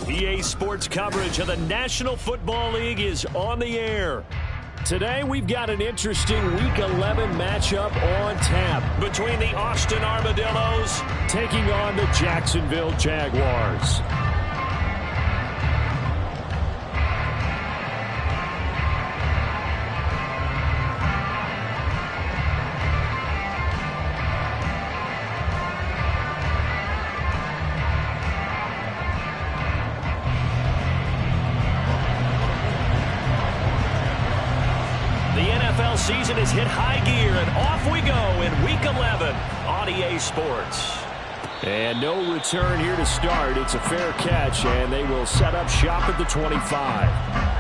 EA Sports coverage of the National Football League is on the air. Today, we've got an interesting Week 11 matchup on tap between the Austin Armadillos taking on the Jacksonville Jaguars. Season has hit high gear, and off we go in Week 11 on EA Sports. And no return here to start. It's a fair catch, and they will set up shop at the 25.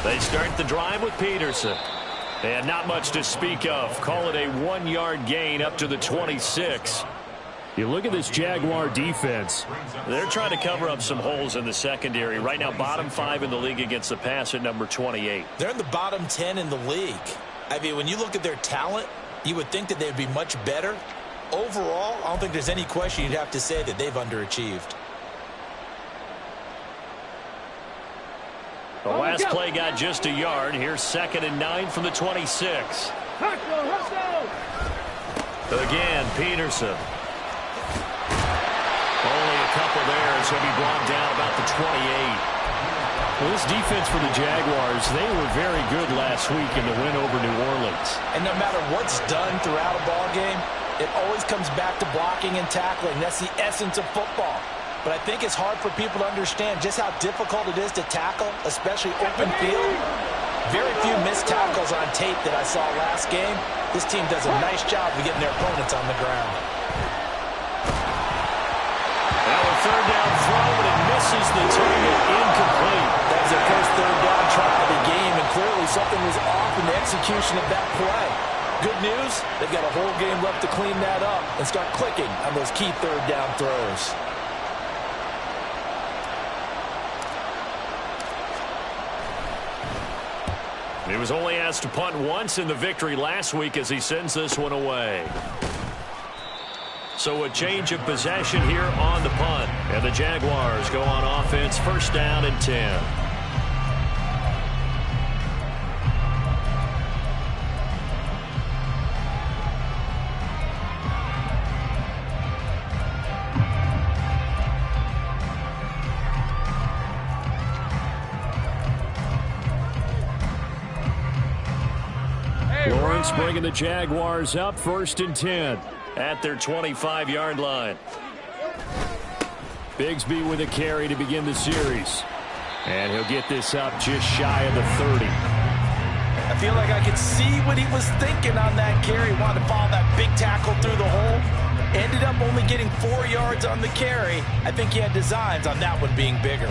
They start the drive with Peterson. And not much to speak of. Call it a 1-yard gain up to the 26. You look at this Jaguar defense. They're trying to cover up some holes in the secondary. Right now, bottom 5 in the league against the pass at number 28. They're in the bottom 10 in the league. I mean, when you look at their talent, you would think that they'd be much better. Overall, I don't think there's any question you'd have to say that they've underachieved. The last play got just a yard. Here's 2nd and 9 from the 26. Again, Peterson. Only a couple there, so he'll be brought down about the 28. Well, this defense for the Jaguars, they were very good last week in the win over New Orleans. And no matter what's done throughout a ball game, it always comes back to blocking and tackling. That's the essence of football. But I think it's hard for people to understand just how difficult it is to tackle, especially open field. Very few missed tackles on tape that I saw last game. This team does a nice job of getting their opponents on the ground. Now a 3rd down throw, but it misses the target, incomplete. That was their first 3rd down try of the game, and clearly something was off in the execution of that play. Good news, they've got a whole game left to clean that up and start clicking on those key 3rd down throws. He was only asked to punt once in the victory last week as he sends this one away. So a change of possession here on the punt. And the Jaguars go on offense, 1st down and 10. Bringing the Jaguars up, 1st and 10 at their 25-yard line. Bigsby with a carry to begin the series. And he'll get this up just shy of the 30. I feel like I could see what he was thinking on that carry. Wanted to follow that big tackle through the hole. Ended up only getting 4 yards on the carry. I think he had designs on that one being bigger.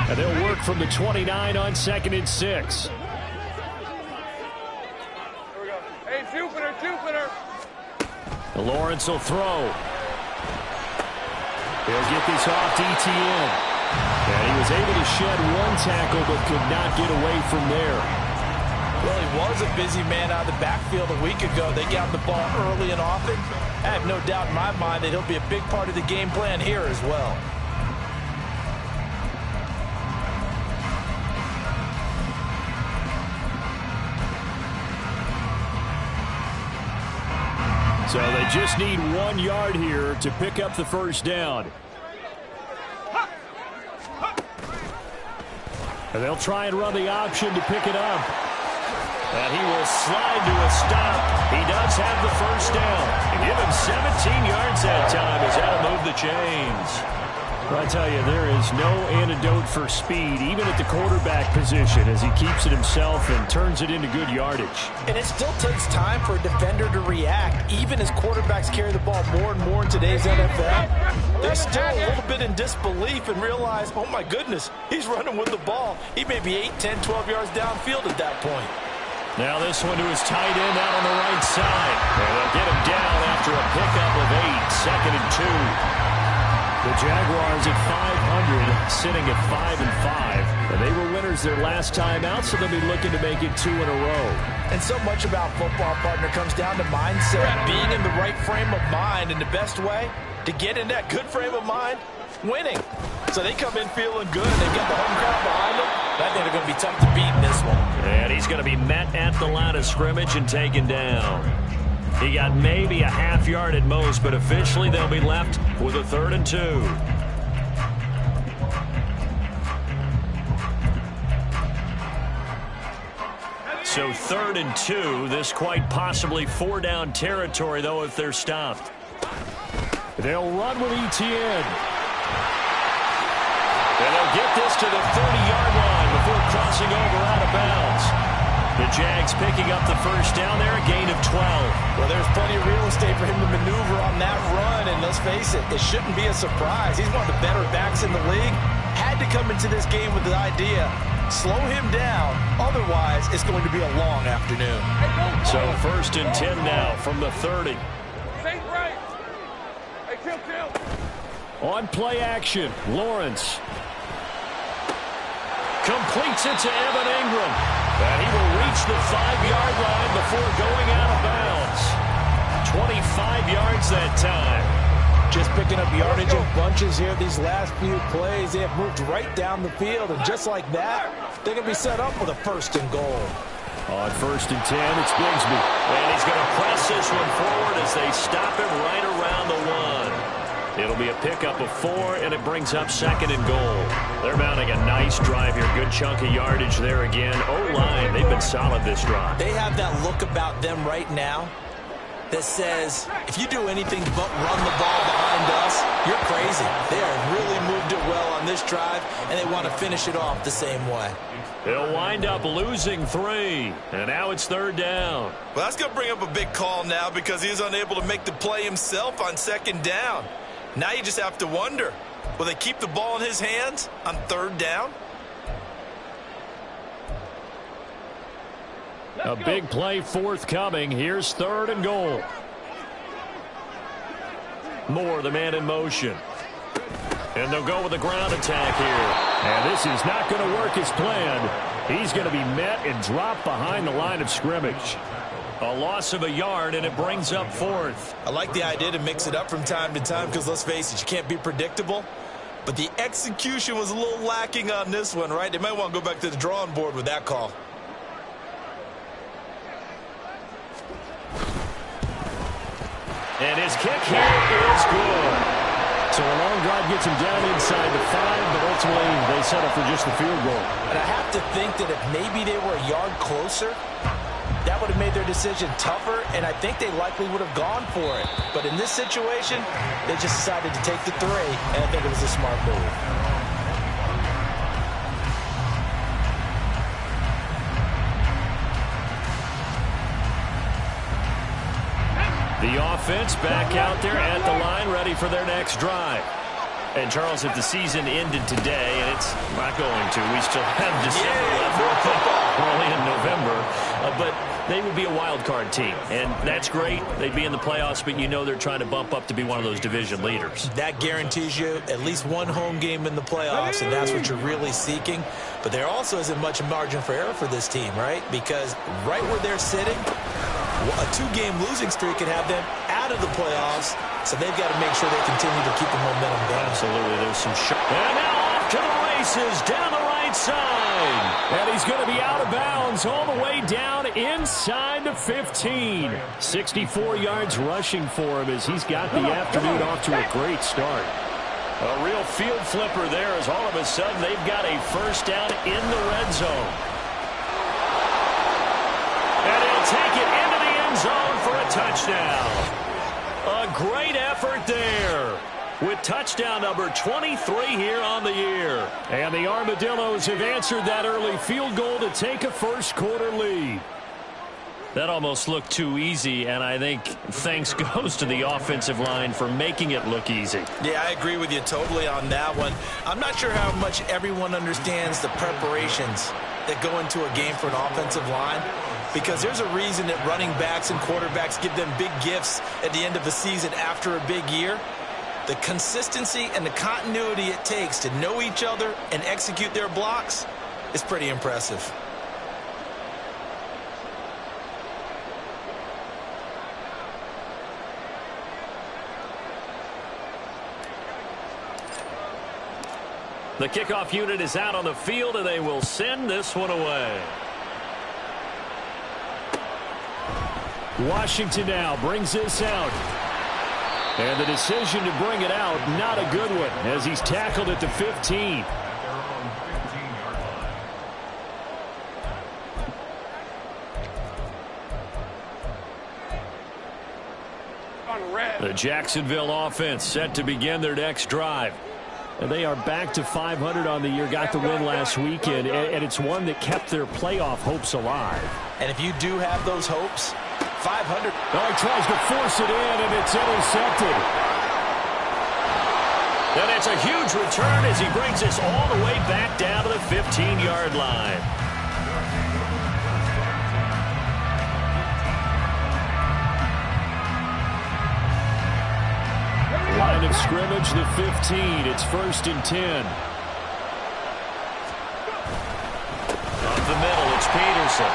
And they'll work from the 29 on 2nd and 6. Here we go. Hey, Jupiter. Lawrence will throw. He'll get this off to ETN. And he was able to shed one tackle but could not get away from there. Well, he was a busy man out of the backfield a week ago. They got the ball early and often. I have no doubt in my mind that he'll be a big part of the game plan here as well. So they just need 1 yard here to pick up the first down. And they'll try and run the option to pick it up. And he will slide to a stop. He does have the first down. And give him 17 yards that time as that'll move the chains. Well, I tell you, there is no antidote for speed, even at the quarterback position, as he keeps it himself and turns it into good yardage. And it still takes time for a defender to react, even as quarterbacks carry the ball more and more in today's NFL. They're still a little bit in disbelief and realize, oh my goodness, he's running with the ball. He may be 8, 10, 12 yards downfield at that point. Now this one to his tight end out on the right side. And they'll get him down after a pickup of 8, 2nd and 2. The Jaguars at 500, sitting at 5-5. And they were winners their last time out, so they'll be looking to make it 2 in a row. And so much about football, partner, comes down to mindset, being in the right frame of mind. And the best way to get in that good frame of mind, winning. So they come in feeling good. They get the home crowd behind them. I think they're going to be tough to beat in this one. And he's going to be met at the line of scrimmage and taken down. He got maybe a half yard at most, but officially they'll be left with a 3rd and 2. So 3rd and 2, this quite possibly 4-down territory, though, if they're stopped. They'll run with Etienne. And they'll get this to the 30-yard line before crossing over out of bounds. The Jags picking up the first down there, a gain of 12. Well, there's plenty of real estate for him to maneuver on that run, and let's face it, it shouldn't be a surprise. He's one of the better backs in the league. Had to come into this game with the idea, slow him down, otherwise it's going to be a long afternoon. So 1st and 10 now from the 30. Safe right. Hey, kill. On play action, Lawrence completes it to Evan Ingram. And he will reach the 5-yard line before going out of bounds. 25 yards that time. Just picking up yardage in bunches here these last few plays. They have moved right down the field, and just like that, they're going to be set up with a 1st and goal. On 1st and 10, it's Bigsby. And he's going to press this one forward as they stop him right around the 1. It'll be a pickup of 4, and it brings up 2nd and goal. They're mounting a nice drive here. Good chunk of yardage there again. O-line, they've been solid this drive. They have that look about them right now that says, if you do anything but run the ball behind us, you're crazy. They have really moved it well on this drive, and they want to finish it off the same way. They'll wind up losing 3, and now it's 3rd down. Well, that's going to bring up a big call now because he was unable to make the play himself on 2nd down. Now you just have to wonder, will they keep the ball in his hands on 3rd down? A big play forthcoming. Here's 3rd and goal. Moore, the man in motion. And they'll go with a ground attack here. And this is not going to work as planned. He's going to be met and dropped behind the line of scrimmage. A loss of a yard, and it brings up 4th. I like the idea to mix it up from time to time because, let's face it, you can't be predictable. But the execution was a little lacking on this one, right? They might want to go back to the drawing board with that call. And his kick here is good. So a long drive gets him down inside the 5, but ultimately they settle for just the field goal. And I have to think that if maybe they were a yard closer, that would have made their decision tougher, and I think they likely would have gone for it. But in this situation, they just decided to take the 3, and I think it was a smart move. The offense back out there at the line, ready for their next drive. And, Charles, if the season ended today, and it's not going to, we still have December left, early in November, but they would be a wild card team, and that's great. They'd be in the playoffs, but you know they're trying to bump up to be one of those division leaders. That guarantees you at least one home game in the playoffs, and that's what you're really seeking. But there also isn't much margin for error for this team, right? Because right where they're sitting, a 2-game losing streak could have them out of the playoffs, so they've got to make sure they continue to keep the momentum going. Absolutely. There's some shot. And now off to the races down the right right side. And he's going to be out of bounds all the way down inside the 15. 64 yards rushing for him as he's got the afternoon off to a great start. A real field flipper there as all of a sudden they've got a first down in the red zone. And he'll take it into the end zone for a touchdown. A great effort there with touchdown number 23 here on the year. And the Armadillos have answered that early field goal to take a first quarter lead. That almost looked too easy, and I think thanks goes to the offensive line for making it look easy. Yeah, I agree with you totally on that one. I'm not sure how much everyone understands the preparations that go into a game for an offensive line, because there's a reason that running backs and quarterbacks give them big gifts at the end of the season after a big year. The consistency and the continuity it takes to know each other and execute their blocks is pretty impressive. The kickoff unit is out on the field, and they will send this one away. Washington now brings this out. And the decision to bring it out, not a good one, as he's tackled at the 15. The Jacksonville offense set to begin their next drive. And they are back to 500 on the year, got the win last weekend, and it's one that kept their playoff hopes alive. And if you do have those hopes, 500. Oh, he tries to force it in, and it's intercepted. And it's a huge return as he brings this all the way back down to the 15-yard line. Line of scrimmage, the 15. It's 1st and 10. Up the middle, it's Peterson.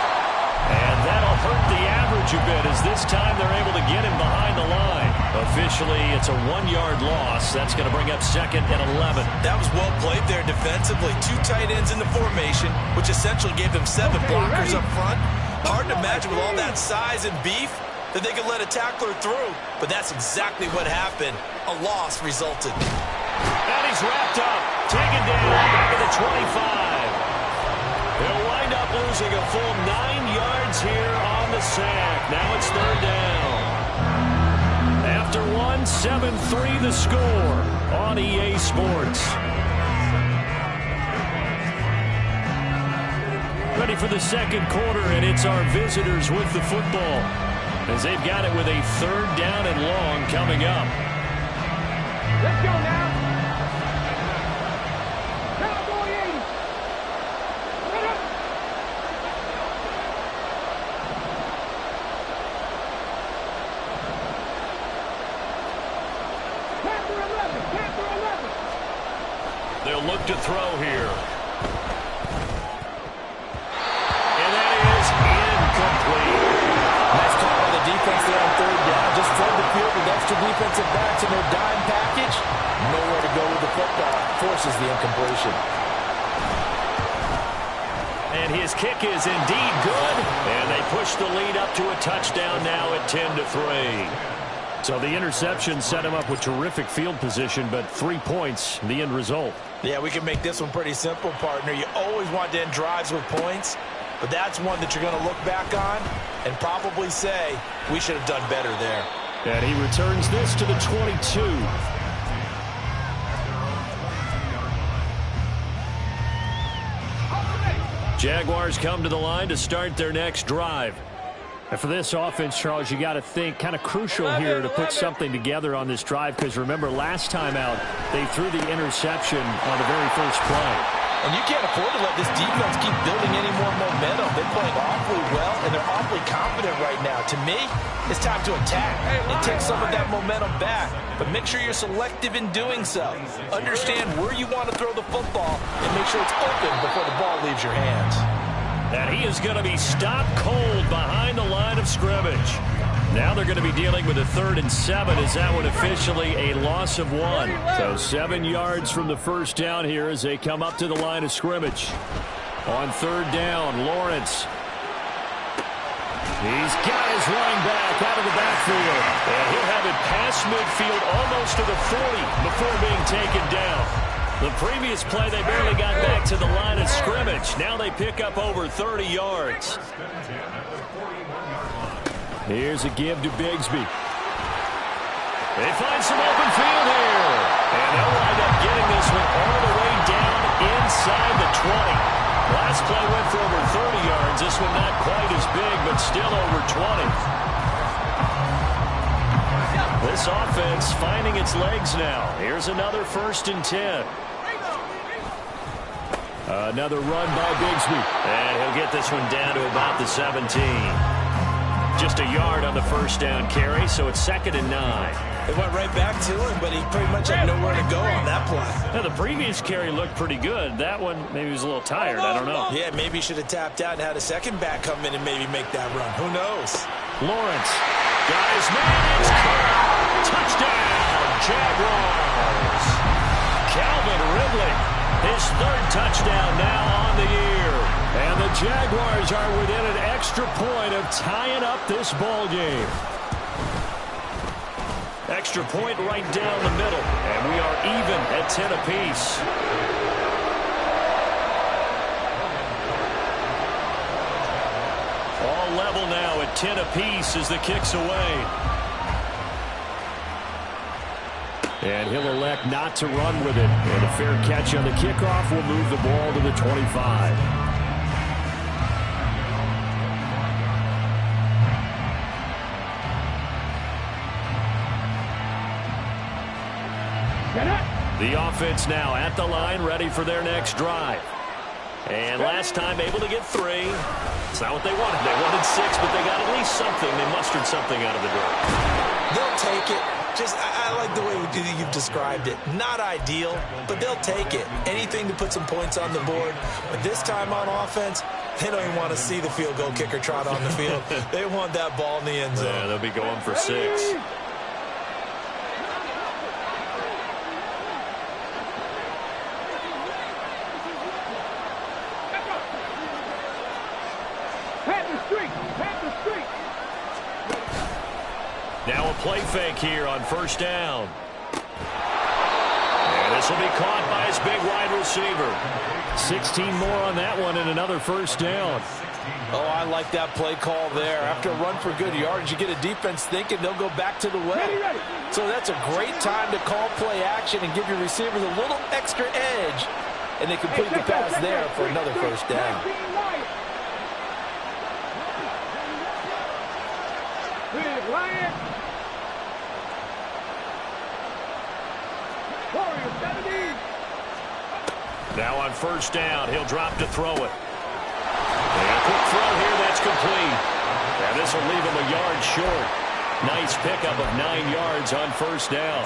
And that'll hurt the average a bit as this time they're able to get him behind the line. Officially, it's a 1-yard loss. That's going to bring up 2nd and 11. That was well played there defensively. 2 tight ends in the formation, which essentially gave them 7 blockers up front. Hard to imagine with all that size and beef that they could let a tackler through, but that's exactly what happened. A loss resulted. And he's wrapped up, taken down back at the 25. He'll wind up losing a full 9 yards here on the sack. Now it's 3rd down. After 1, 7-3 the score on EA Sports. Ready for the second quarter, and it's our visitors with the football, as they've got it with a 3rd down and long coming up. Let's go now. Cowboys. Get up. Panther 11. They'll look to throw here. And that is incomplete. Nice call by the defense there on 3rd down. Just flood the field with extra defensive backs in their dime package. Nowhere to go with the football. Forces the incompletion. And his kick is indeed good. And they push the lead up to a touchdown now at 10-3. So the interception set him up with terrific field position, but 3 points, the end result. Yeah, we can make this one pretty simple, partner. You always want to end drives with points, but that's one that you're going to look back on and probably say, we should have done better there. And he returns this to the 22. Jaguars come to the line to start their next drive. And for this offense, Charles, you got to think kind of crucial here to put something together on this drive, because remember, last time out, they threw the interception on the very first play. And you can't afford to let this defense keep building any more momentum. They're playing awfully well, and they're awfully confident right now. To me, it's time to attack and take some of that momentum back. But make sure you're selective in doing so. Understand where you want to throw the football and make sure it's open before the ball leaves your hands. And he is going to be stopped cold behind the line of scrimmage. Now they're going to be dealing with a 3rd and 7. Is that one officially a loss of 1? So 7 yards from the first down here as they come up to the line of scrimmage. On 3rd down, Lawrence. He's got his running back out of the backfield. And he'll have it past midfield almost to the 40 before being taken down. The previous play, they barely got back to the line of scrimmage. Now they pick up over 30 yards. Here's a give to Bigsby. They find some open field here. And they'll wind up getting this one all the way down inside the 20. Last play went for over 30 yards. This one not quite as big, but still over 20. This offense finding its legs now. Here's another 1st and 10. Another run by Bigsby. And he'll get this one down to about the 17. Just a yard on the first down carry, so it's 2nd and 9. It went right back to him, but he pretty much had nowhere to go on that play. Now, the previous carry looked pretty good. That one, maybe he was a little tired. I don't know. Yeah, maybe he should have tapped out and had a second back come in and maybe make that run. Who knows? Lawrence. Got his man. It's caught. Touchdown, Jaguars. Calvin Ridley. His 3rd touchdown now on the year. And the Jaguars are within an extra point of tying up this ball game. Extra point right down the middle. And we are even at 10 apiece. All level now at 10 apiece as the kick's away. And he'll elect not to run with it. And a fair catch on the kickoff will move the ball to the 25. The offense now at the line, ready for their next drive. And last time able to get 3. It's not what they wanted. They wanted 6, but they got at least something. They mustered something out of the door. They'll take it. I like the way you've described it. Not ideal, but they'll take it. Anything to put some points on the board. But this time on offense, they don't even want to see the field goal kicker trot on the field. They want that ball in the end zone. Yeah, they'll be going for 6. Now a play fake here on 1st down. And this will be caught by his big wide receiver. 16 more on that one and another 1st down. Oh, I like that play call there. After a run for good yards, you get a defense thinking they'll go back to the well. So that's a great time to call play action and give your receivers a little extra edge. And they complete the pass there for another 1st down. Now on 1st down, he'll drop to throw it. And a quick throw here, that's complete. And this will leave him a yard short. Nice pickup of 9 yards on 1st down.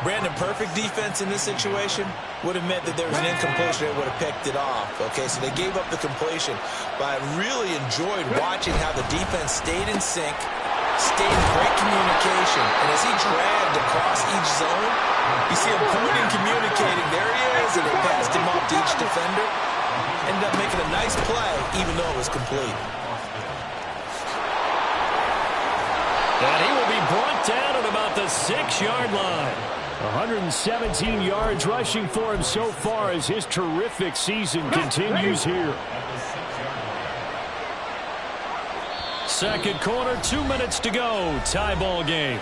Brandon, perfect defense in this situation would have meant that there was an incompletion that would have picked it off. Okay, so they gave up the completion. But I really enjoyed watching how the defense stayed in sync, stayed in great communication. And as he dragged across each zone, you see him pointing, communicating. There he is, and they passed him off to each defender. Ended up making a nice play, even though it was complete. And he will be brought down at about the 6-yard line. 117 yards rushing for him so far as his terrific season continues here. Second quarter, 2 minutes to go. Tie ball game.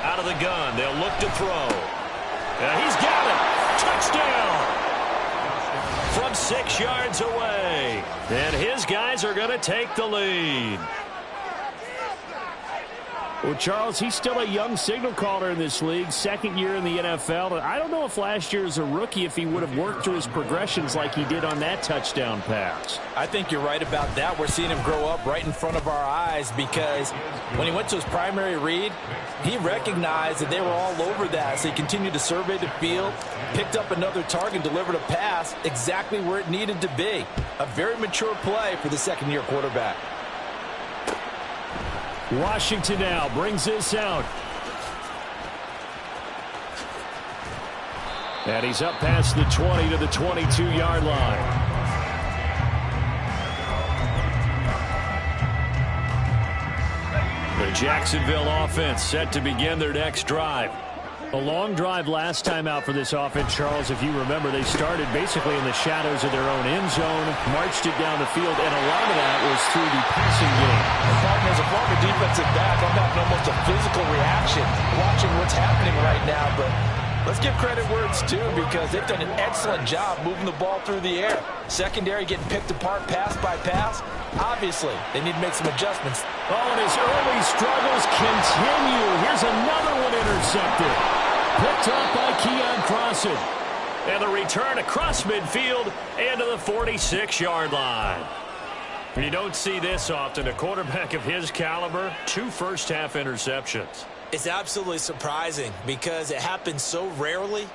Out of the gun, they'll look to throw. He's got it. Touchdown. From 6 yards away. And his guys are going to take the lead. Well, Charles, he's still a young signal caller in this league, second year in the NFL. I don't know if last year as a rookie if he would have worked through his progressions like he did on that touchdown pass. I think you're right about that. We're seeing him grow up right in front of our eyes because when he went to his primary read, he recognized that they were all over that. So he continued to survey the field, picked up another target, delivered a pass exactly where it needed to be. A very mature play for the second-year quarterback. Washington now brings this out. And he's up past the 20 to the 22-yard line. The Jacksonville offense set to begin their next drive. A long drive last time out for this offense, Charles. If you remember, they started basically in the shadows of their own end zone, marched it down the field, and a lot of that was through the passing game. As a former defensive back, I'm having almost a physical reaction watching what's happening right now, but let's give credit where it's due because they've done an excellent job moving the ball through the air. Secondary getting picked apart pass by pass. Obviously, they need to make some adjustments. Oh, and his early struggles continue. Here's another one intercepted. Picked up by Keon Crossan. And the return across midfield and to the 46-yard line. You don't see this often. A quarterback of his caliber, 2 first-half interceptions. It's absolutely surprising because it happens so rarely.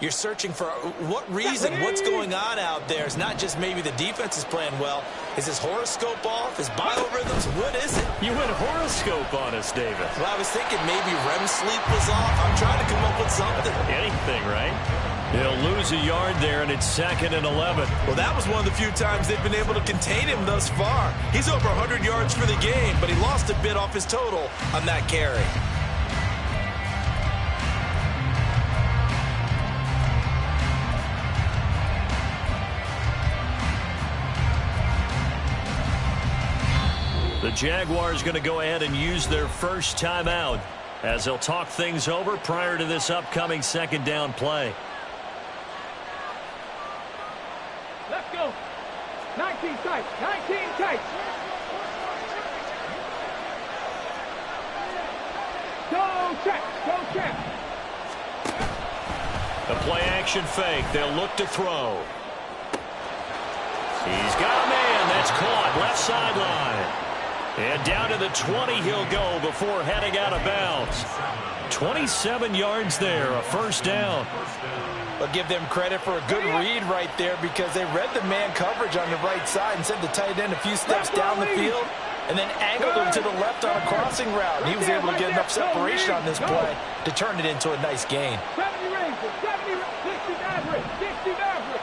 You're searching for what reason, what's going on out there. It's not just maybe the defense is playing well. Is his horoscope off? His biorhythms? What is it? You went horoscope on us, David. Well, I was thinking maybe REM sleep was off. I'm trying to come up with something. Anything, right? He'll lose a yard there, and it's 2nd and 11. Well, that was one of the few times they've been able to contain him thus far. He's over 100 yards for the game, but he lost a bit off his total on that carry. The Jaguars going to go ahead and use their first timeout as they'll talk things over prior to this upcoming second down play. Let's go. 19 tight. 19 tight. Go check. Go check. The play action fake. They'll look to throw. He's got a man. That's caught. Left sideline. And down to the 20 he'll go before heading out of bounds. 27 yards there, a first down. I'll give them credit for a good read right there because they read the man coverage on the right side and sent the tight end a few steps down the field and then angled him to the left on a crossing route. He was able to get enough separation on this play to turn it into a nice gain. 70 rings, 70, 60 average, 60 average.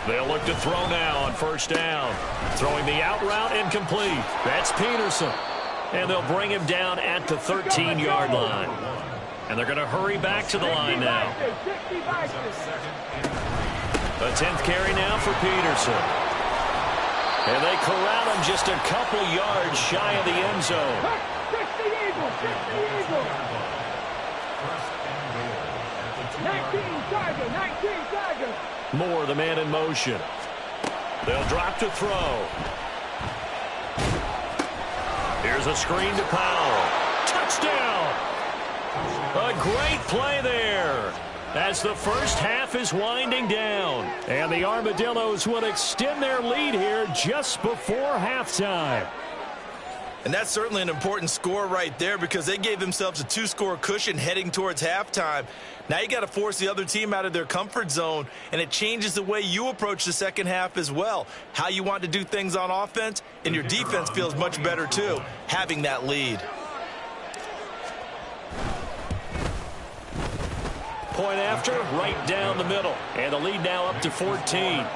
They'll look to throw now on first down. Throwing the out route incomplete. That's Peterson. And they'll bring him down at the 13-yard line. And they're going to hurry back to the line now. A 10th carry now for Peterson. And they corral him just a couple yards shy of the end zone. 60 Eagles, 60 Eagles. 19 Tiger, 19 Tiger. Moore, the man in motion. They'll drop to throw. Here's a screen to Powell. Touchdown! A great play there as the first half is winding down. And the Armadillos will extend their lead here just before halftime. And that's certainly an important score right there because they gave themselves a 2-score cushion heading towards halftime. Now you got to force the other team out of their comfort zone, and it changes the way you approach the second half as well. How you want to do things on offense, and your defense feels much better too, having that lead. Point after, right down the middle. And the lead now up to 14.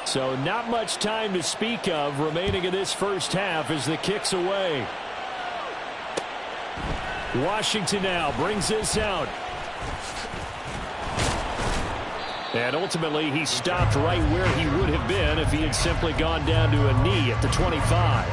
So not much time to speak of remaining in this first half as the kick's away. Washington now brings this out. And ultimately he stopped right where he would have been if he had simply gone down to a knee at the 25.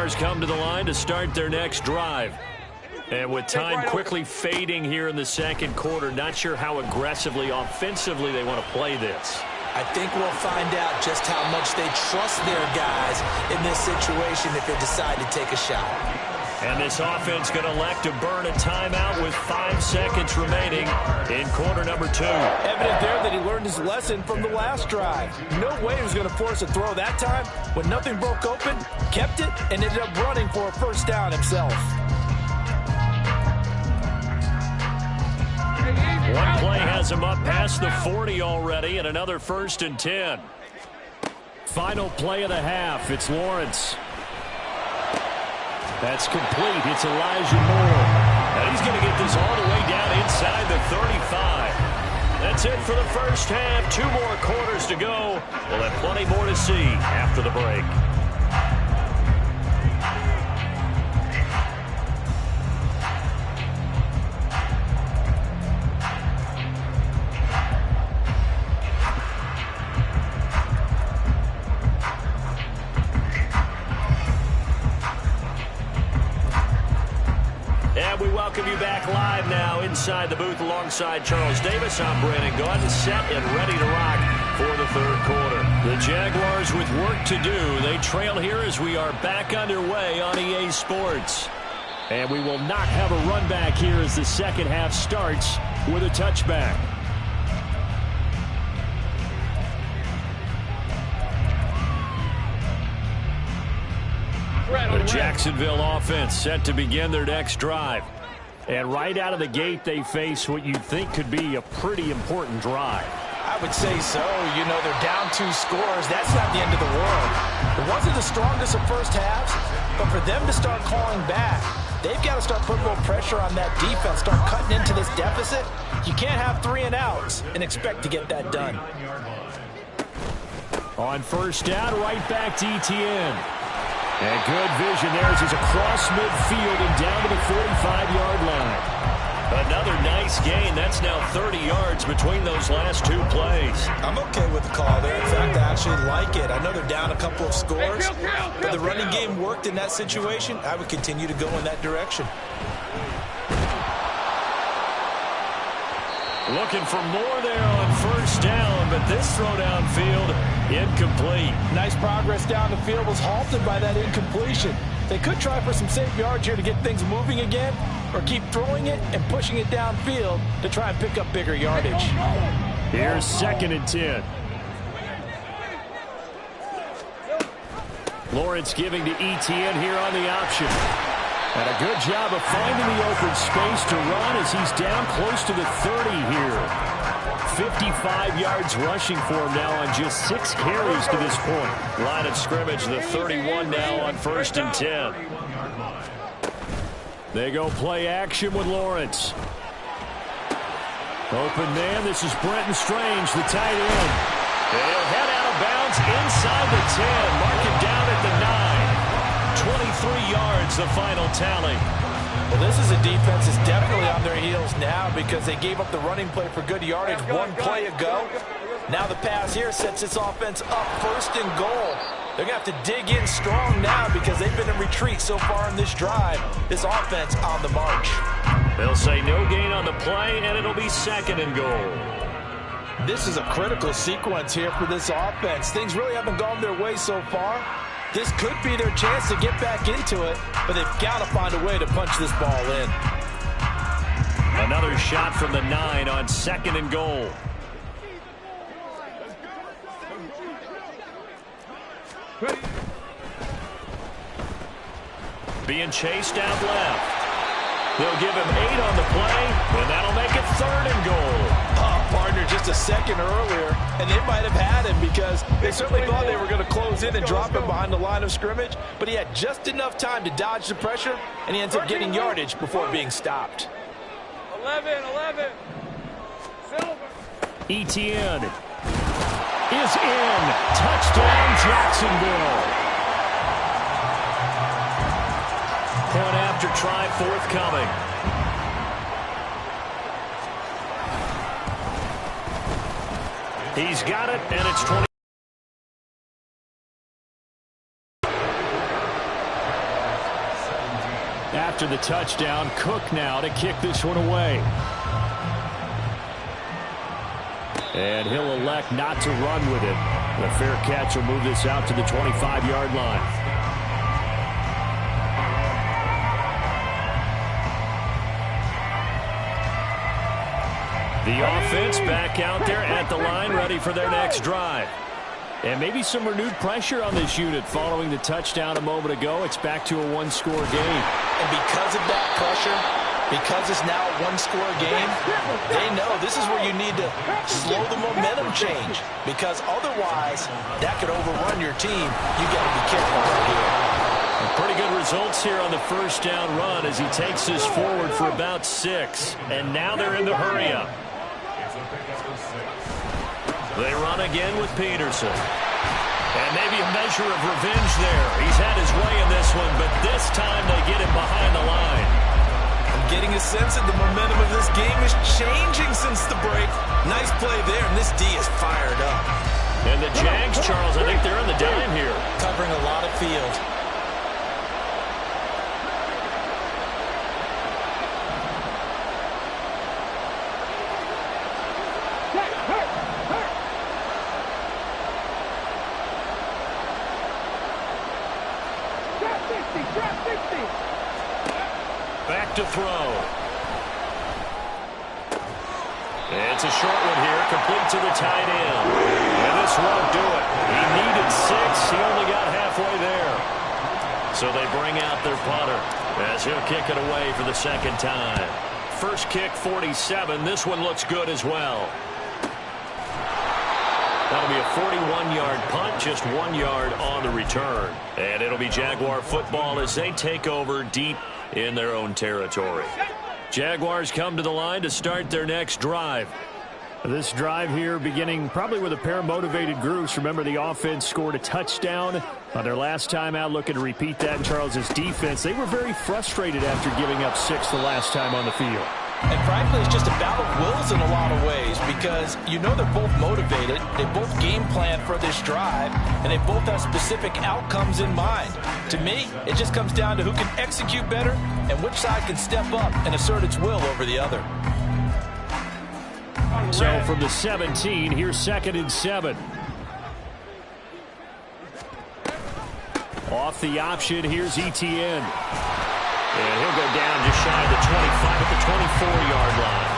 Jaguars come to the line to start their next drive. And with time quickly fading here in the second quarter, not sure how aggressively, offensively they want to play this. I think we'll find out just how much they trust their guys in this situation if they decide to take a shot. And this offense going to elect to burn a timeout with 5 seconds remaining in quarter number 2. Evident there that he learned his lesson from the last drive. No way he was going to force a throw that time. When nothing broke open, kept it, and ended up running for a first down himself. One play has him up past the 40 already, and another 1st and 10. Final play of the half. It's Lawrence. That's complete. It's Elijah Moore. And he's going to get this all the way down inside the 35. That's it for the first half. 2 more quarters to go. We'll have plenty more to see after the break. We welcome you back live now inside the booth alongside Charles Davis. I'm Brandon Gaudin, set and ready to rock for the 3rd quarter. The Jaguars with work to do. They trail here as we are back underway on EA Sports. And we will not have a run back here as the second half starts with a touchback. The Jacksonville offense set to begin their next drive. And right out of the gate, they face what you'd think could be a pretty important drive. I would say so. You know, they're down 2 scores. That's not the end of the world. It wasn't the strongest of first halves, but for them to start calling back, they've got to start putting a little pressure on that defense, start cutting into this deficit. You can't have 3 and outs and expect to get that done. On first down, right back to Etienne. And good vision there as he's across midfield and down to the 45-yard line. Another nice gain. That's now 30 yards between those last 2 plays. I'm okay with the call there. In fact, I actually like it. I know they're down a couple of scores, but the running game worked in that situation. I would continue to go in that direction. Looking for more there on first down, but this throw downfield incomplete. Nice progress down the field was halted by that incompletion. They could try for some safe yards here to get things moving again, or keep throwing it and pushing it downfield to try and pick up bigger yardage. Here's 2nd and 10. Lawrence giving to Etienne here on the option. And a good job of finding the open space to run as he's down close to the 30 here. 55 yards rushing for him now on just 6 carries to this point. Line of scrimmage, the 31 now on 1st and 10. They go play action with Lawrence. Open man, this is Brenton Strange, the tight end. They'll head out of bounds inside the 10. Mark it down at the 9. 23 yards, the final tally. Well, this is a defense that's definitely on their heels now because they gave up the running play for good yardage 1 play ago. Now the pass here sets this offense up 1st and goal. They're going to have to dig in strong now because they've been in retreat so far in this drive. This offense on the march. They'll say no gain on the play, and it'll be 2nd and goal. This is a critical sequence here for this offense. Things really haven't gone their way so far. This could be their chance to get back into it, but they've got to find a way to punch this ball in. Another shot from the 9 on 2nd and goal. Being chased out left. They'll give him 8 on the play, and that'll make it 3rd and goal. Partner, just a second earlier, and they might have had him because they certainly thought they were going to close in and drop him behind the line of scrimmage, but he had just enough time to dodge the pressure, and he ends up getting yardage before being stopped. 11. Silver. Etienne is in. Touchdown, Jacksonville. Point after try forthcoming. He's got it, and it's 20. After the touchdown, Cook now to kick this one away. And he'll elect not to run with it. The fair catch will move this out to the 25-yard line. The offense back out there at the line, ready for their next drive. And maybe some renewed pressure on this unit following the touchdown a moment ago. It's back to a one-score game. And because of that pressure, because it's now a one-score game, they know this is where you need to slow the momentum change. Because otherwise, that could overrun your team. You got to be careful right here. Pretty good results here on the first down run as he takes this forward for about 6. And now they're in the hurry-up. They run again with Peterson. And maybe a measure of revenge there. He's had his way in this one, but this time they get him behind the line. I'm getting a sense that the momentum of this game is changing since the break. Nice play there, and this D is fired up. And the Jags, Charles, I think they're on the dime here. Covering a lot of field. Back to throw. It's a short one here, complete to the tight end. And this won't do it. He needed 6. He only got halfway there. So they bring out their punter as he'll kick it away for the second time. First kick, 47. This one looks good as well. That'll be a 41-yard punt, just 1 yard on the return. And it'll be Jaguar football as they take over deep in their own territory. Jaguars come to the line to start their next drive. This drive here beginning probably with a pair of motivated groups. Remember, the offense scored a touchdown on their last time out. Looking to repeat that in Charles's defense. They were very frustrated after giving up 6 the last time on the field. And frankly, it's just a battle of wills in a lot of ways because you know they're both motivated. They both game plan for this drive, and they both have specific outcomes in mind. To me, it just comes down to who can execute better and which side can step up and assert its will over the other. So from the 17, here's 2nd and 7. Off the option, here's Etienne. And he'll go down just shy of the 25 at the 24-yard line.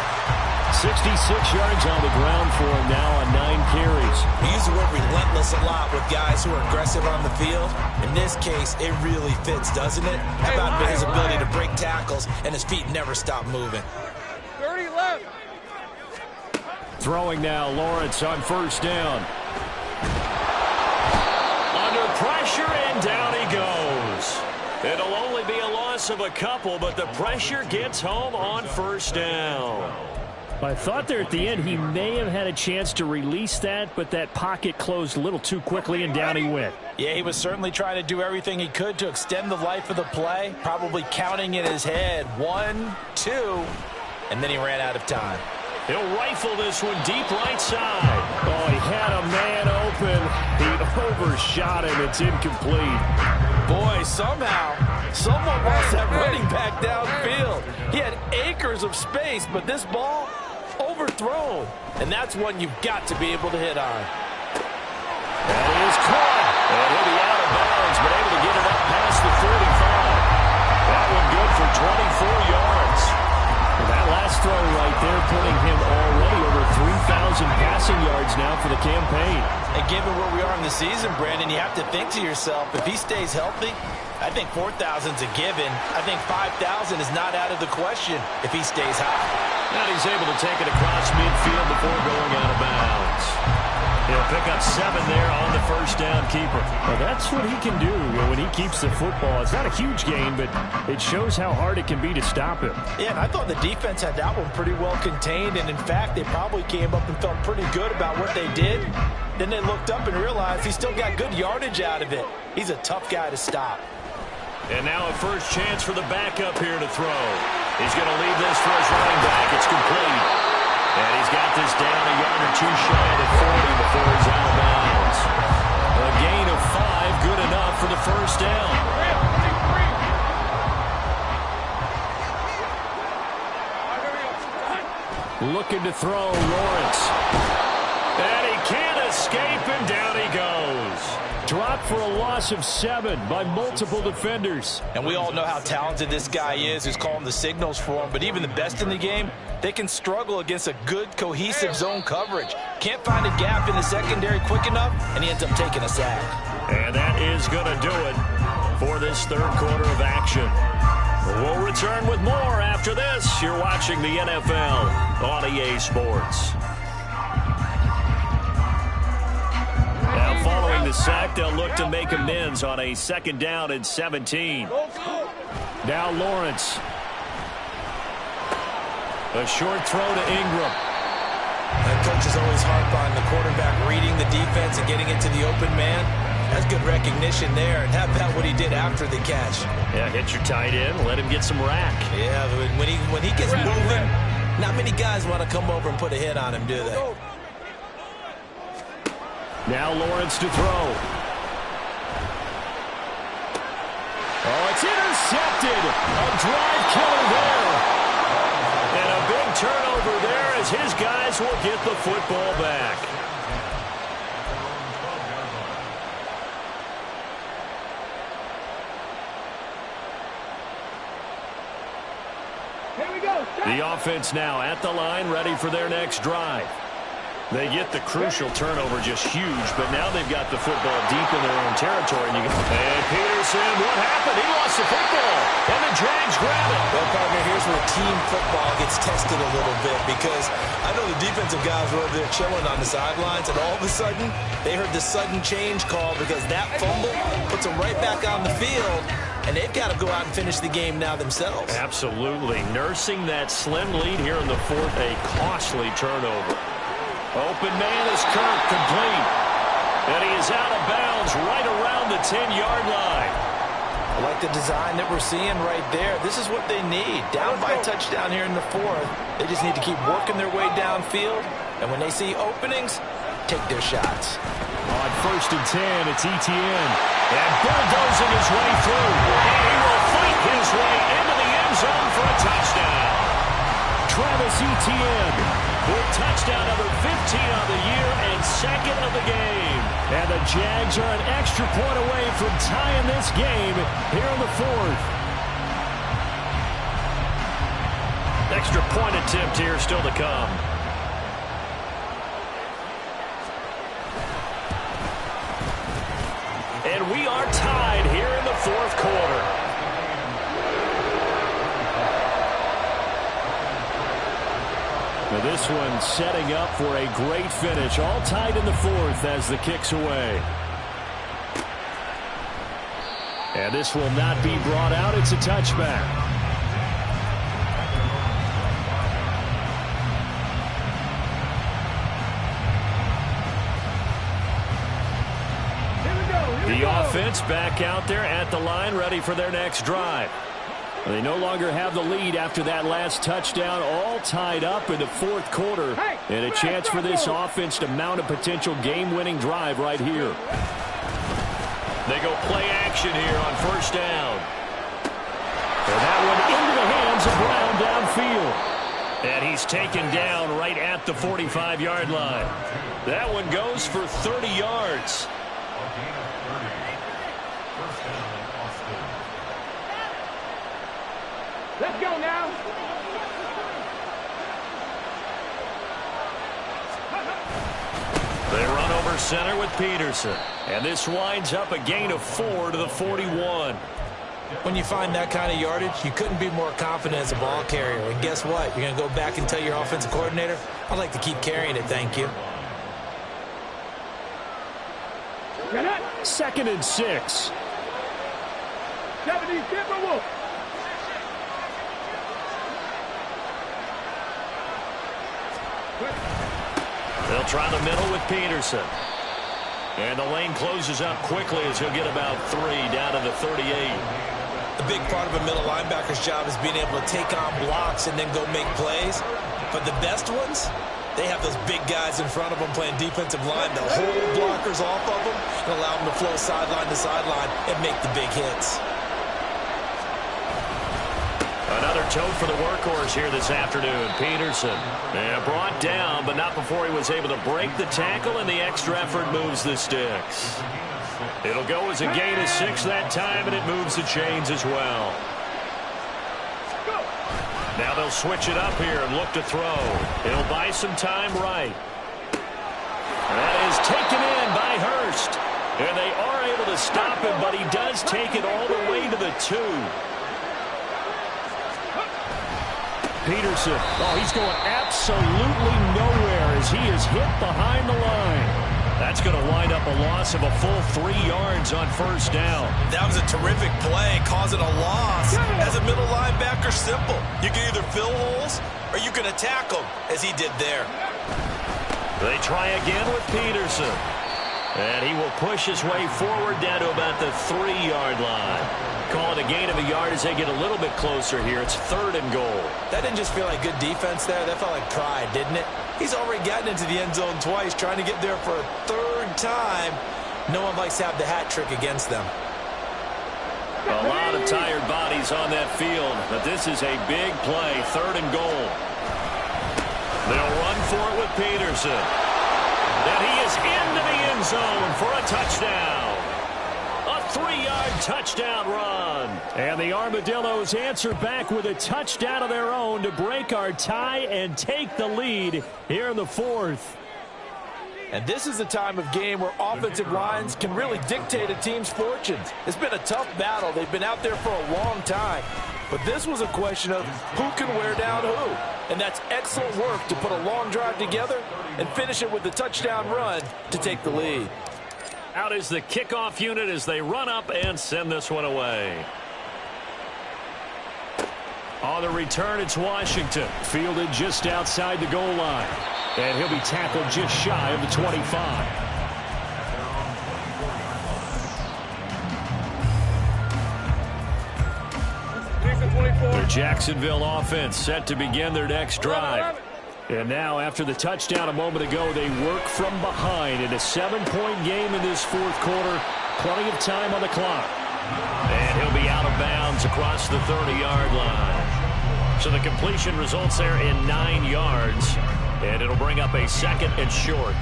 66 yards on the ground for him now on 9 carries. We use the word relentless a lot with guys who are aggressive on the field. In this case, it really fits, doesn't it? How about his ability to break tackles and his feet never stop moving? 30 left. Throwing now, Lawrence on first down. Under pressure, and down he goes. It'll only be a loss of a couple, but the pressure gets home on first down. I thought there at the end he may have had a chance to release that, but that pocket closed a little too quickly, and down he went. Yeah, he was certainly trying to do everything he could to extend the life of the play, probably counting in his head 1, 2, and then he ran out of time. He'll rifle this one deep right side. Oh, he had a man open. He overshot him. It's incomplete. Boy, somehow, someone lost that running back downfield. He had acres of space, but this ball, overthrown. And that's one you've got to be able to hit on. That is caught. And he'll be out of bounds, but able to get it up past the 45. That one good for 24 yards. And that last throw right there putting him already over 3,000 passing yards now for the campaign. And given where we are in the season, Brandon, you have to think to yourself, if he stays healthy, I think 4,000's a given. I think 5,000 is not out of the question if he stays high. And he's able to take it across midfield before going out of bounds. He'll pick up 7 there on the first down keeper. Well, that's what he can do when he keeps the football. It's not a huge gain, but it shows how hard it can be to stop him. Yeah, and I thought the defense had that one pretty well contained, and in fact, they probably came up and felt pretty good about what they did. Then they looked up and realized he still got good yardage out of it. He's a tough guy to stop. And now a first chance for the backup here to throw. He's going to leave this for his running back. It's complete. And he's got this down a yard or 2 shy of the 40 before he's out of bounds. A gain of 5, good enough for the first down. Looking to throw, Lawrence. And he can't escape, and down he goes. Dropped for a loss of 7 by multiple defenders. And we all know how talented this guy is, who's calling the signals for him. But even the best in the game, they can struggle against a good, cohesive zone coverage. Can't find a gap in the secondary quick enough, and he ends up taking a sack. And that is going to do it for this third quarter of action. We'll return with more after this. You're watching the NFL on EA Sports. Now following the sack, they'll look to make amends on a 2nd down and 17. Now Lawrence. A short throw to Ingram. That coach is always harp on the quarterback reading the defense and getting into the open man. That's good recognition there. And how about what he did after the catch? Yeah, hit your tight end, let him get some rack. Yeah, when he gets moving, not many guys want to come over and put a hit on him, do they? Now Lawrence to throw. Oh, it's intercepted. A drive killer there. And a big turnover there as his guys will get the football back. Here we go. The offense now at the line, ready for their next drive. They get the crucial turnover, just huge, but now they've got the football deep in their own territory. And Peterson, what happened? He lost the football, and the Jags grab it. Well, partner, here's where team football gets tested a little bit, because I know the defensive guys were over there chilling on the sidelines, and all of a sudden, they heard the sudden change call because that fumble puts them right back on the field, and they've got to go out and finish the game now themselves. Absolutely. Nursing that slim lead here in the fourth, a costly turnover. Open man is Kirk, complete. And he is out of bounds right around the 10-yard line. I like the design that we're seeing right there. This is what they need. Down by a touchdown here in the fourth. They just need to keep working their way downfield. And when they see openings, take their shots. On 1st and 10, it's Etienne. And bulldozing his way through. And he will fight his way into the end zone for a touchdown. Travis Etienne with touchdown number 15 on the year and 2nd of the game. And the Jags are an extra point away from tying this game here in the 4th. Extra point attempt here still to come. And we are tied here in the 4th quarter. Now this one setting up for a great finish. All tied in the 4th as the kick's away. And this will not be brought out. It's a touchback. The offense back out there at the line, ready for their next drive. They no longer have the lead after that last touchdown, all tied up in the 4th quarter. And a chance for this offense to mount a potential game-winning drive right here. They go play action here on 1st down. And that one into the hands of Brown downfield. And he's taken down right at the 45-yard line. That one goes for 30 yards. Let's go now. They run over center with Peterson. And this winds up a gain of 4 to the 41. When you find that kind of yardage, you couldn't be more confident as a ball carrier. And guess what? You're going to go back and tell your offensive coordinator, I'd like to keep carrying it, thank you. 2nd and 6. 70 Timberwolves. They'll try the middle with Peterson. And the lane closes up quickly as he'll get about 3 down to the 38. A big part of a middle linebacker's job is being able to take on blocks and then go make plays. But the best ones, they have those big guys in front of them playing defensive line. They'll hold blockers off of them and allow them to flow sideline to sideline and make the big hits. Another toe for the workhorse here this afternoon, Peterson. And brought down, but not before he was able to break the tackle, and the extra effort moves the sticks. It'll go as a gain of 6 that time, and it moves the chains as well. Now they'll switch it up here and look to throw. He'll buy some time right. That is taken in by Hurst. And they are able to stop him, but he does take it all the way to the 2. Peterson, he's going absolutely nowhere as he is hit behind the line. That's going to wind up a loss of a full 3 yards on first down. That was a terrific play, causing a loss. As a middle linebacker, simple. You can either fill holes or you can attack them, as he did there. They try again with Peterson. And he will push his way forward down to about the 3-yard line. Call it a gain of a yard as they get a little bit closer here. It's 3rd and goal. That didn't just feel like good defense there. That felt like pride, didn't it? He's already gotten into the end zone twice, trying to get there for a 3rd time. No one likes to have the hat trick against them. A lot of tired bodies on that field, but this is a big play. 3rd and goal. They'll run for it with Peterson. And he is into the end zone for a touchdown. A 3-yard touchdown run. And the Armadillos answer back with a touchdown of their own to break our tie and take the lead here in the 4th. And this is a time of game where offensive lines can really dictate a team's fortunes. It's been a tough battle. They've been out there for a long time. But this was a question of who can wear down who. And that's excellent work to put a long drive together and finish it with a touchdown run to take the lead. Out is the kickoff unit as they run up and send this one away. On the return, it's Washington. Fielded just outside the goal line. And he'll be tackled just shy of the 25. The Jacksonville offense set to begin their next drive. And now, after the touchdown a moment ago, they work from behind in a 7-point game in this 4th quarter. Plenty of time on the clock. And he'll be out of bounds across the 30-yard line. So the completion results there in 9 yards. And it'll bring up a 2nd and short.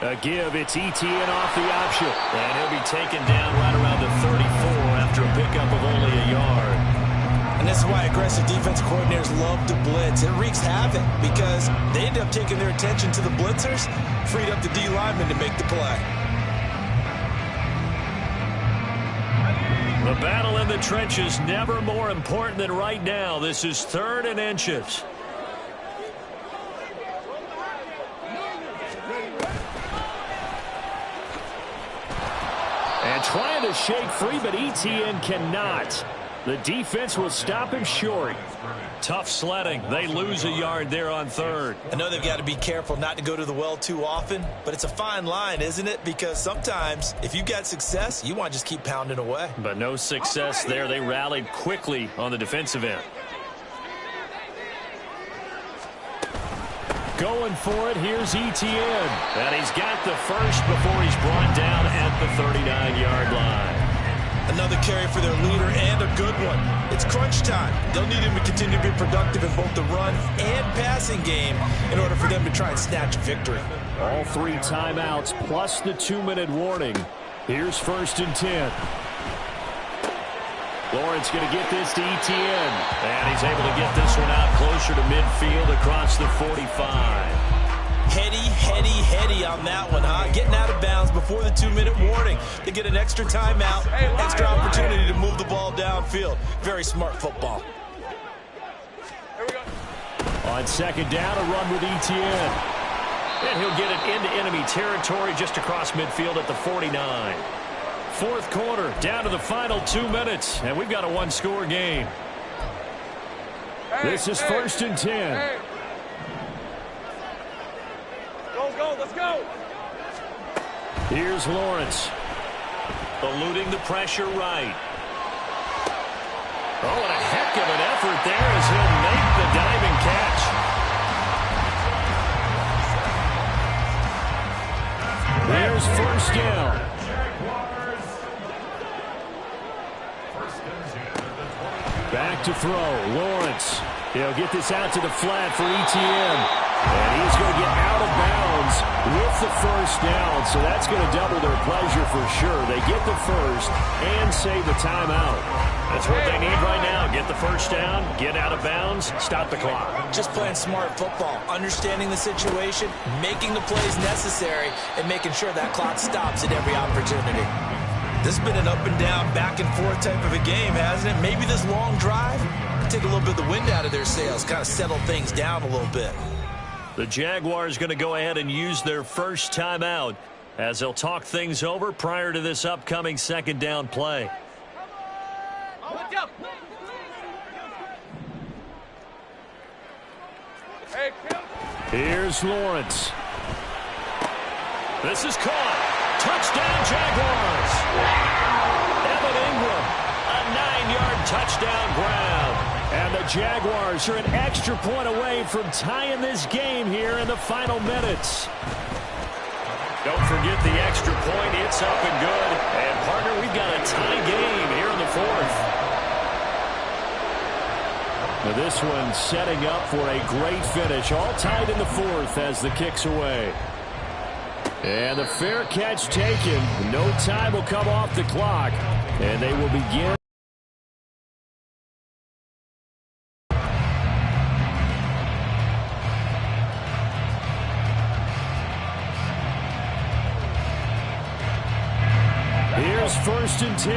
A give, it's Etienne off the option. And he'll be taken down right around the 34 after a pickup of only a yard. And this is why aggressive defense coordinators love to blitz. It wreaks havoc because they end up taking their attention to the blitzers, freed up the D lineman to make the play. The battle in the trenches never more important than right now. This is 3rd and inches. And trying to shake free, but Etienne cannot. The defense will stop him short. Tough sledding. They lose a yard there on 3rd. I know they've got to be careful not to go to the well too often, but it's a fine line, isn't it? Because sometimes if you've got success, you want to just keep pounding away. But no success there. They rallied quickly on the defensive end. Going for it, here's Etienne. And he's got the first before he's brought down at the 39-yard line. Another carry for their leader and a good one. It's crunch time. They'll need him to continue to be productive in both the run and passing game in order for them to try and snatch a victory. All 3 timeouts plus the 2-minute warning. Here's 1st and 10. Lawrence going to get this to Etienne. And he's able to get this one out closer to midfield across the 45. Heady on that one, huh? Getting out of bounds before the 2-minute warning. They get an extra timeout, extra opportunity to move the ball downfield. Very smart football. On 2nd down, a run with Etienne. And he'll get it into enemy territory just across midfield at the 49. 4th quarter, down to the final 2 minutes, and we've got a 1-score game. This is 1st and 10. Let's go. Here's Lawrence. Eluding the pressure right. Oh, and a heck of an effort there as he'll make the diving catch. here's first down. Back to throw. Lawrence. He'll get this out to the flat for ETN. And he's going to get out of bounds with the first down. So that's going to double their pleasure for sure. They get the first and save the timeout. That's what they need right now. Get the first down, get out of bounds, stop the clock. Just playing smart football, understanding the situation, making the plays necessary, and making sure that clock stops at every opportunity. This has been an up and down, back and forth type of a game, hasn't it? Maybe this long drive can take a little bit of the wind out of their sails, kind of settle things down a little bit. The Jaguars going to go ahead and use their first timeout as they'll talk things over prior to this upcoming second down play. Here's Lawrence. This is caught. Touchdown, Jaguars. Evan Ingram, a 9-yard touchdown grab. And the Jaguars are an extra point away from tying this game here in the final minutes. Don't forget the extra point. It's up and good. And, partner, we've got a tie game here in the fourth. Now this one setting up for a great finish. All tied in the fourth as the kick's away. And the fair catch taken. No time will come off the clock. And they will begin. Here's first and 10.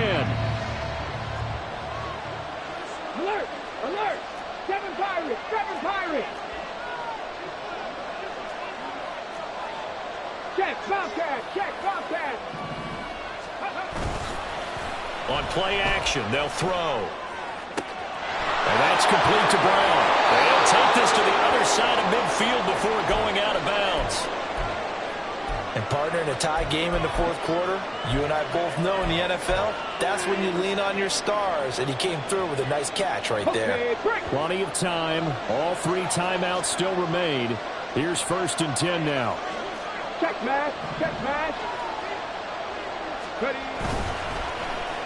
Alert! Alert! 7 Pirates! 7 Pirates! Check, Bobcat! Check, Bobcat! On play action, they'll throw. And that's complete to Brown. They'll take this to the other side of midfield before going out of bounds. And, partner, in a tie game in the fourth quarter, you and I both know in the NFL, that's when you lean on your stars, and he came through with a nice catch right there. Plenty of time. All 3 timeouts still remain. Here's first and 10 now. Check match! Check match! Ready!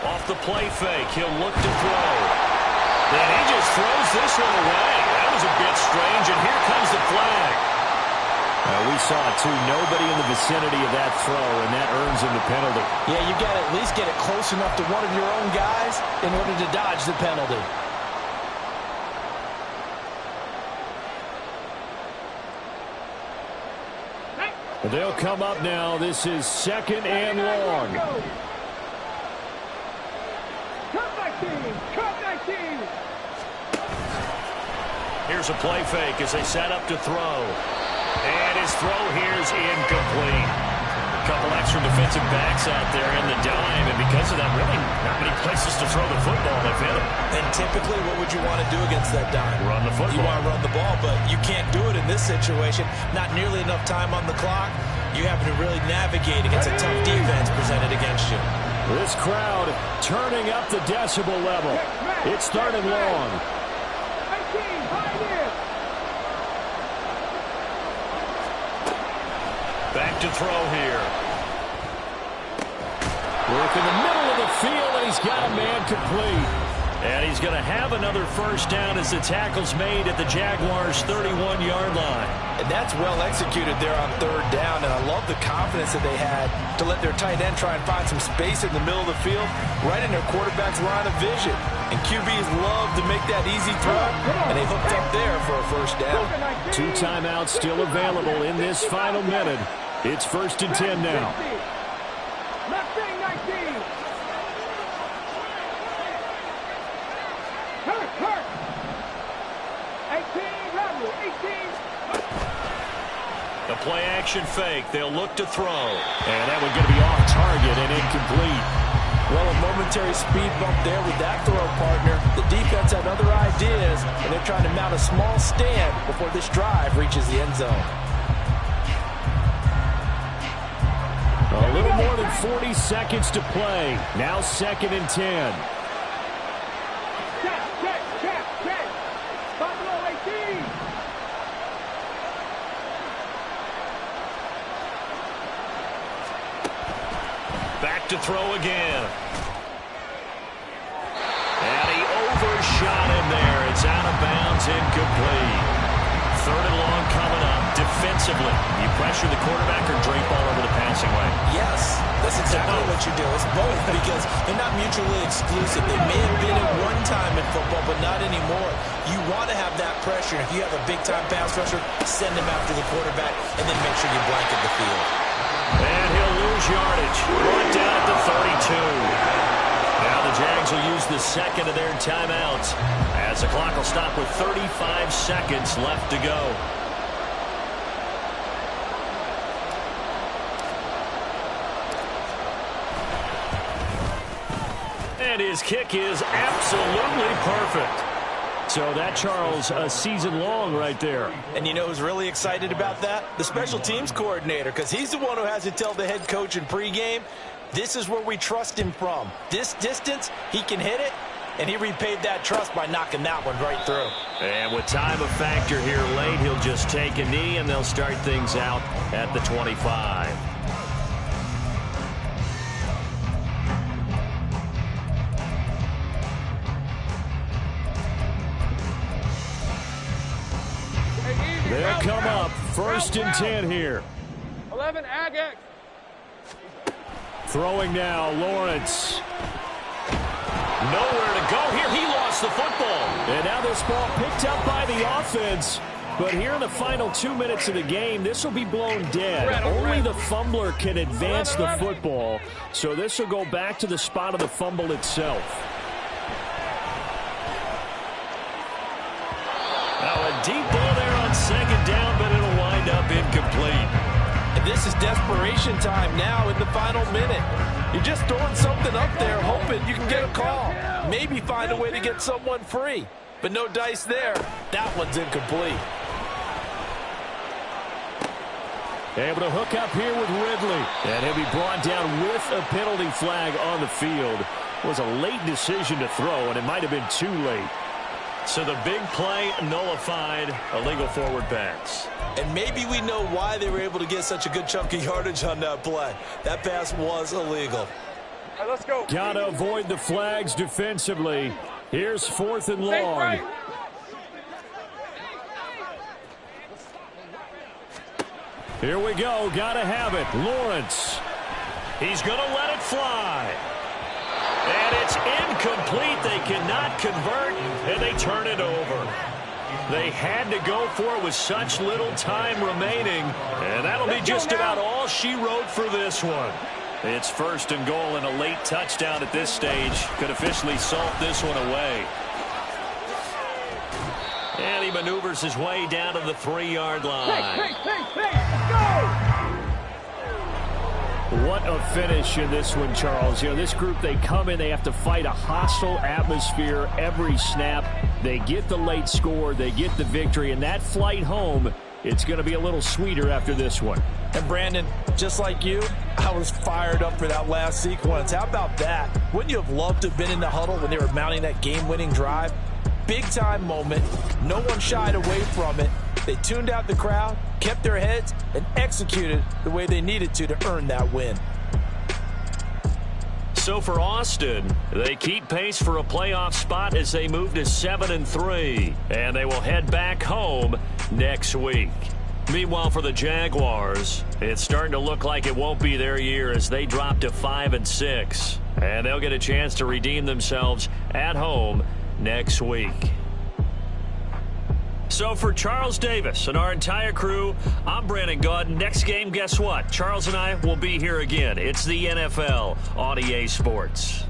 Off the play fake, he'll look to throw. Then he just throws this one away. That was a bit strange, and here comes the flag. We saw it, too. Nobody in the vicinity of that throw, and that earns him the penalty. Yeah, you got to at least get it close enough to one of your own guys in order to dodge the penalty. They'll come up now. This is second and long. Cut 19! Cut 19! Here's a play fake as they set up to throw. And his throw here is incomplete. A couple extra defensive backs out there in the dime, and because of that, really not many places to throw the football if hit him. And typically, what would you want to do against that dime? Run the football. You want to run the ball, but you can't do it in this situation. Not nearly enough time on the clock. You have to really navigate against a tough defense presented against you. This crowd turning up the decibel level. It's third and long. 19, pioneer! Back to throw here. Work in the middle of the field, and he's got a man complete. And he's going to have another first down as the tackle's made at the Jaguars' 31-yard line. And that's well executed there on third down, and I love the confidence that they had to let their tight end try and find some space in the middle of the field, right in their quarterback's line of vision. And QBs love to make that easy throw, and they hooked up there for a first down. 2 timeouts still available in this final minute. It's first and 10 now. Left wing 19! Hurt! 18, level, 18! The play action fake. They'll look to throw. And that one going to be off target and incomplete. Well, a momentary speed bump there with that throw, partner. The defense had other ideas, and they're trying to mount a small stand before this drive reaches the end zone. A little more than 40 seconds to play. Now second and 10. Check! Buffalo 18! back to throw again. And he overshot him there. It's out of bounds, incomplete. 3rd and long coming up. Defensively, you pressure the quarterback or drape all over the passing lane? Yes, that's exactly what you do. It's both because they're not mutually exclusive. They may have been at one time in football, but not anymore. You want to have that pressure. If you have a big-time pass rusher, send him after the quarterback, and then make sure you blanket the field. And he'll lose yardage. Brought down at the 32. Now the Jags will use the second of their timeouts as the clock will stop with 35 seconds left to go. And his kick is absolutely perfect. So that, Charles, a season long right there. And you know who's really excited about that? The special teams coordinator, because he's the one who has to tell the head coach in pregame, this is where we trust him from. This distance, he can hit it, and he repaid that trust by knocking that one right through. And with time a factor here late, he'll just take a knee, and they'll start things out at the 25. They'll come up 1st and 10 here. 11 Agate. Throwing now, Lawrence. Nowhere to go here. He lost the football. And now this ball picked up by the offense. But here in the final 2 minutes of the game, this will be blown dead. Only the fumbler can advance the football. So this will go back to the spot of the fumble itself. Now a deep ball there on 2nd down, but it'll wind up incomplete. And this is desperation time now in the final minute. You're just throwing something up there, hoping you can get a call. Maybe find a way to get someone free. But no dice there. That one's incomplete. Able to hook up here with Ridley. And he'll be brought down with a penalty flag on the field. It was a late decision to throw, and it might have been too late. So the big play nullified, illegal forward pass. And maybe we know why they were able to get such a good chunk of yardage on that play. That pass was illegal. Right, let's go. Got to avoid the flags defensively. Here's 4th and long. Here we go. Got to have it. Lawrence. He's going to let it fly. And it's incomplete. They cannot convert, and they turn it over. They had to go for it with such little time remaining, and that'll be just about all she wrote for this one. It's 1st and goal, and a late touchdown at this stage could officially salt this one away. And he maneuvers his way down to the 3-yard line. Let's go! What a finish in this one, Charles. You know, this group, they come in, they have to fight a hostile atmosphere every snap. They get the late score, they get the victory, and that flight home, it's going to be a little sweeter after this one. And Brandon, just like you, I was fired up for that last sequence. How about that? Wouldn't you have loved to have been in the huddle when they were mounting that game-winning drive? Big-time moment. No one shied away from it. They tuned out the crowd, kept their heads, and executed the way they needed to earn that win. So for Austin, they keep pace for a playoff spot as they move to 7-3, and they will head back home next week. Meanwhile, for the Jaguars, it's starting to look like it won't be their year as they drop to 5-6, and they'll get a chance to redeem themselves at home next week. So for Charles Davis and our entire crew, I'm Brandon Gaudin. Next game, guess what? Charles and I will be here again. It's the NFL on EA Sports.